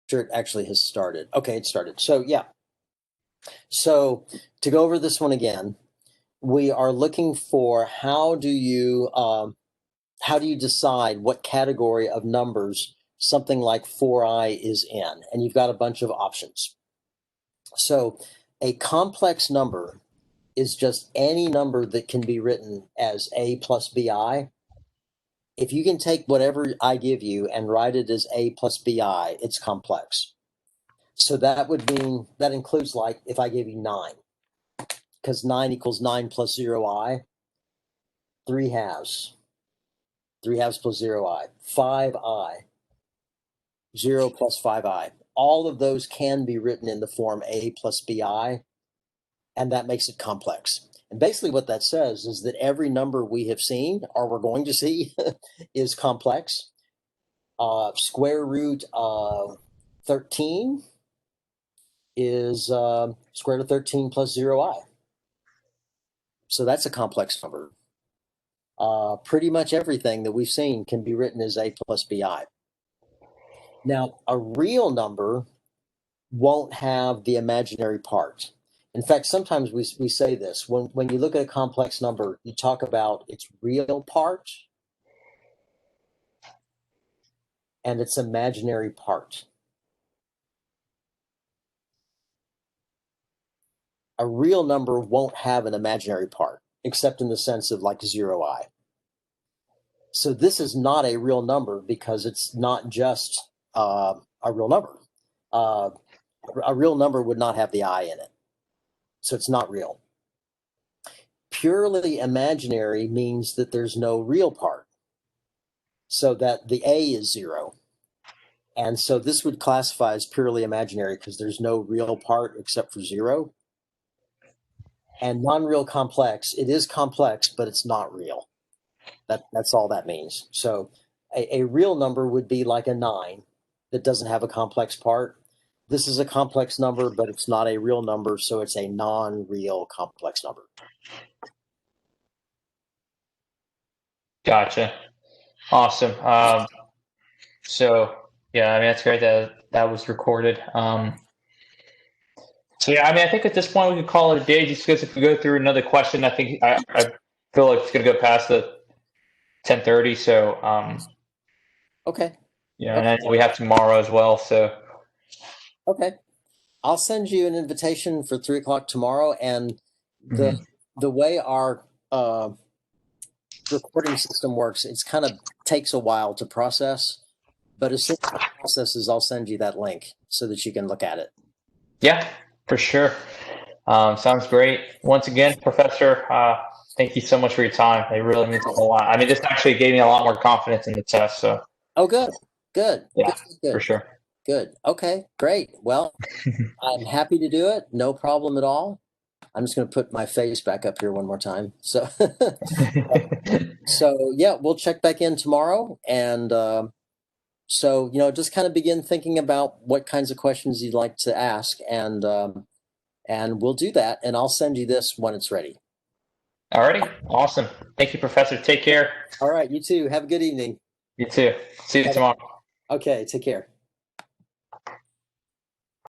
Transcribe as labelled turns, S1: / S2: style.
S1: sure it actually has started. Okay, it started. So yeah. So to go over this one again, we are looking for how do you decide what category of numbers something like 4i is in? And you've got a bunch of options. So a complex number is just any number that can be written as a plus bi. If you can take whatever I give you and write it as a plus bi, it's complex. So that would mean that includes, like, if I gave you 9, because 9 equals 9 plus 0i, 3 halves. 3 halves plus 0i, 5i, 0 plus 5i. All of those can be written in the form a plus bi, and that makes it complex. And basically what that says is that every number we have seen, or we're going to see, is complex. Square root of 13 is square root of 13 plus 0i. So that's a complex number. Pretty much everything that we've seen can be written as a plus bi. Now, a real number won't have the imaginary part. In fact, sometimes we say this. When you look at a complex number, you talk about its real part and its imaginary part. A real number won't have an imaginary part, except in the sense of like 0i. So this is not a real number because it's not just a real number. A real number would not have the I in it. So it's not real. Purely imaginary means that there's no real part. So that the A is 0. And so this would classify as purely imaginary because there's no real part except for 0. And non-real complex, it is complex, but it's not real. That's all that means. So a real number would be like a 9 that doesn't have a complex part. This is a complex number, but it's not a real number, so it's a non-real complex number.
S2: Gotcha. Awesome. So yeah, I mean, that's great that that was recorded. So yeah, I mean, I think at this point we could call it a day, just because if we go through another question, I think I feel like it's going to go past the 10:30. So
S1: Okay.
S2: yeah, and
S1: Okay.
S2: then we have tomorrow as well. So
S1: Okay. I'll send you an invitation for 3 o'clock tomorrow. And the way our recording system works, it's kind of takes a while to process. But as soon as it processes, I'll send you that link so that you can look at it.
S2: yeah, for sure. Sounds great. Once again, Professor, thank you so much for your time. It really means a whole lot. I mean, this actually gave me a lot more confidence in the test. So
S1: Oh, good. Good.
S2: yeah,
S1: Good.
S2: for sure.
S1: Good. Okay, great. Well, I'm happy to do it. No problem at all. I'm just going to put my face back up here one more time. So, so yeah, we'll check back in tomorrow. And so, just kind of begin thinking about what kinds of questions you'd like to ask. And we'll do that. And I'll send you this when it's ready.
S2: Alrighty, awesome. Thank you, Professor. Take care.
S1: All right, you too. Have a good evening.
S2: You too. See you tomorrow.
S1: Okay, take care.